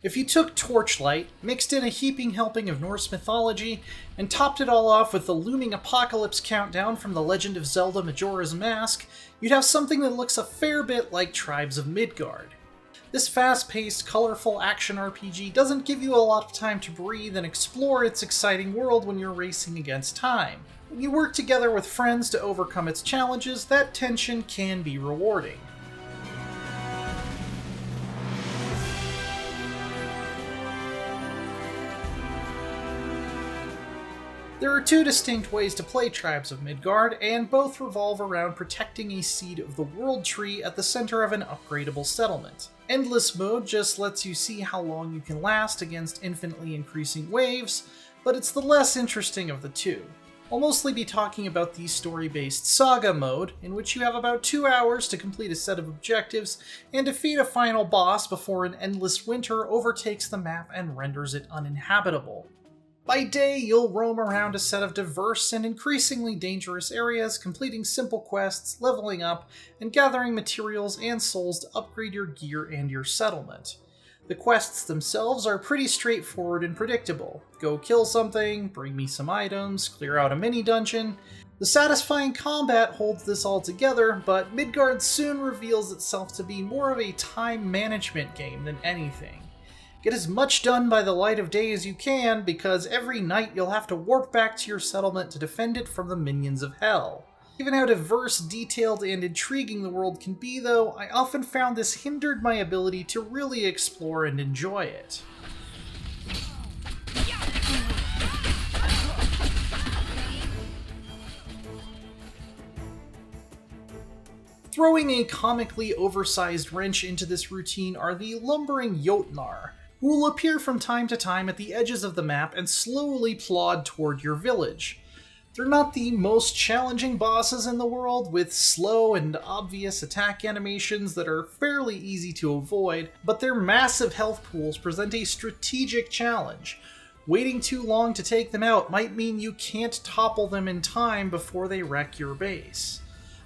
If you took Torchlight, mixed in a heaping helping of Norse mythology, and topped it all off with the looming apocalypse countdown from The Legend of Zelda Majora's Mask, you'd have something that looks a fair bit like Tribes of Midgard. This fast-paced, colorful action RPG doesn't give you a lot of time to breathe and explore its exciting world when you're racing against time. When you work together with friends to overcome its challenges, that tension can be rewarding. There are two distinct ways to play Tribes of Midgard, and both revolve around protecting a seed of the World Tree at the center of an upgradable settlement. Endless Mode just lets you see how long you can last against infinitely increasing waves, but it's the less interesting of the two. I'll mostly be talking about the story-based Saga Mode, in which you have about 2 hours to complete a set of objectives and defeat a final boss before an endless winter overtakes the map and renders it uninhabitable. By day, you'll roam around a set of diverse and increasingly dangerous areas, completing simple quests, leveling up, and gathering materials and souls to upgrade your gear and your settlement. The quests themselves are pretty straightforward and predictable. Go kill something, bring me some items, clear out a mini-dungeon. The satisfying combat holds this all together, but Midgard soon reveals itself to be more of a time management game than anything. Get as much done by the light of day as you can, because every night you'll have to warp back to your settlement to defend it from the minions of hell. Given how diverse, detailed, and intriguing the world can be, though, I often found this hindered my ability to really explore and enjoy it. Throwing a comically oversized wrench into this routine are the lumbering Jotnar, who will appear from time to time at the edges of the map and slowly plod toward your village. They're not the most challenging bosses in the world, with slow and obvious attack animations that are fairly easy to avoid, but their massive health pools present a strategic challenge. Waiting too long to take them out might mean you can't topple them in time before they wreck your base.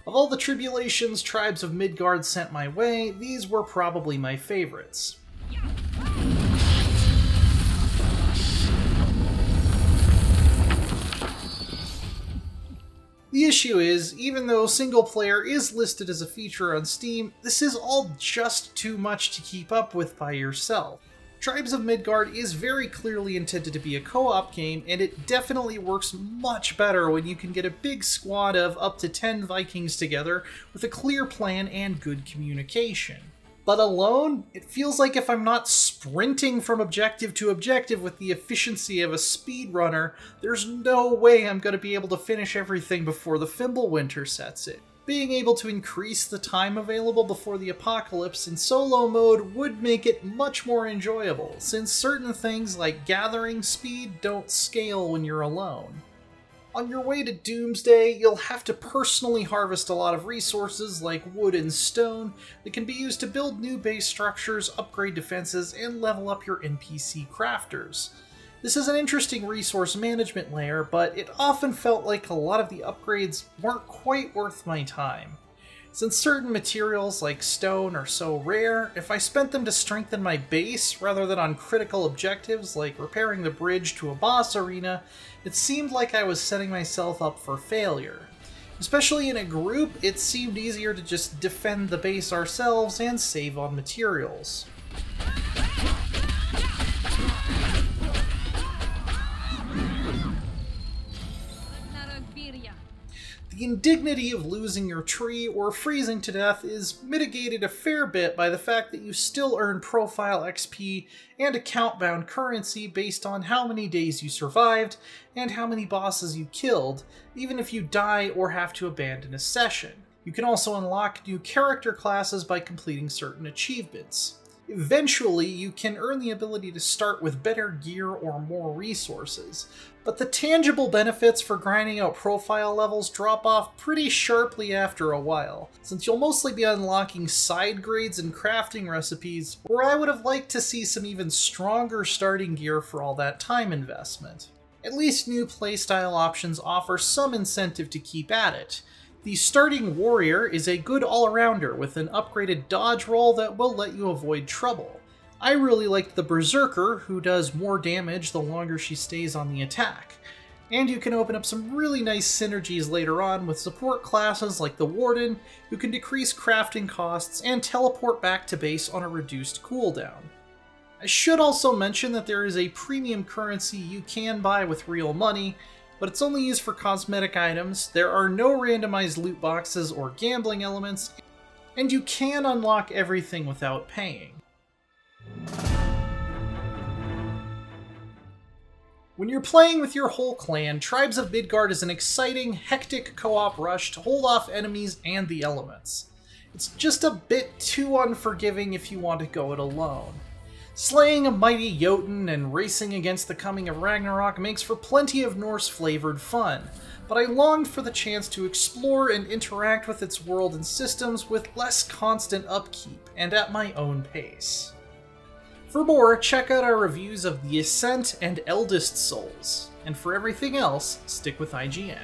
Of all the tribulations Tribes of Midgard sent my way, these were probably my favorites. The issue is, even though single player is listed as a feature on Steam, this is all just too much to keep up with by yourself. Tribes of Midgard is very clearly intended to be a co-op game, and it definitely works much better when you can get a big squad of up to 10 Vikings together with a clear plan and good communication. But alone, it feels like if I'm not sprinting from objective to objective with the efficiency of a speedrunner, there's no way I'm going to be able to finish everything before the Fimbulwinter sets in. Being able to increase the time available before the apocalypse in solo mode would make it much more enjoyable, since certain things like gathering speed don't scale when you're alone. On your way to Doomsday, you'll have to personally harvest a lot of resources like wood and stone that can be used to build new base structures, upgrade defenses, and level up your NPC crafters. This is an interesting resource management layer, but it often felt like a lot of the upgrades weren't quite worth my time. Since certain materials like stone are so rare, if I spent them to strengthen my base rather than on critical objectives like repairing the bridge to a boss arena, it seemed like I was setting myself up for failure. Especially in a group, it seemed easier to just defend the base ourselves and save on materials. The indignity of losing your tree or freezing to death is mitigated a fair bit by the fact that you still earn profile XP and account-bound currency based on how many days you survived and how many bosses you killed, even if you die or have to abandon a session. You can also unlock new character classes by completing certain achievements. Eventually, you can earn the ability to start with better gear or more resources, but the tangible benefits for grinding out profile levels drop off pretty sharply after a while, since you'll mostly be unlocking side grades and crafting recipes, where I would have liked to see some even stronger starting gear for all that time investment. At least new playstyle options offer some incentive to keep at it. The starting warrior is a good all-arounder with an upgraded dodge roll that will let you avoid trouble. I really liked the Berserker, who does more damage the longer she stays on the attack. And you can open up some really nice synergies later on with support classes like the Warden, who can decrease crafting costs and teleport back to base on a reduced cooldown. I should also mention that there is a premium currency you can buy with real money, but it's only used for cosmetic items, there are no randomized loot boxes or gambling elements, and you can unlock everything without paying. When you're playing with your whole clan, Tribes of Midgard is an exciting, hectic co-op rush to hold off enemies and the elements. It's just a bit too unforgiving if you want to go it alone. Slaying a mighty Jotun and racing against the coming of Ragnarok makes for plenty of Norse-flavored fun, but I longed for the chance to explore and interact with its world and systems with less constant upkeep and at my own pace. For more, check out our reviews of The Ascent and Eldest Souls, and for everything else, stick with IGN.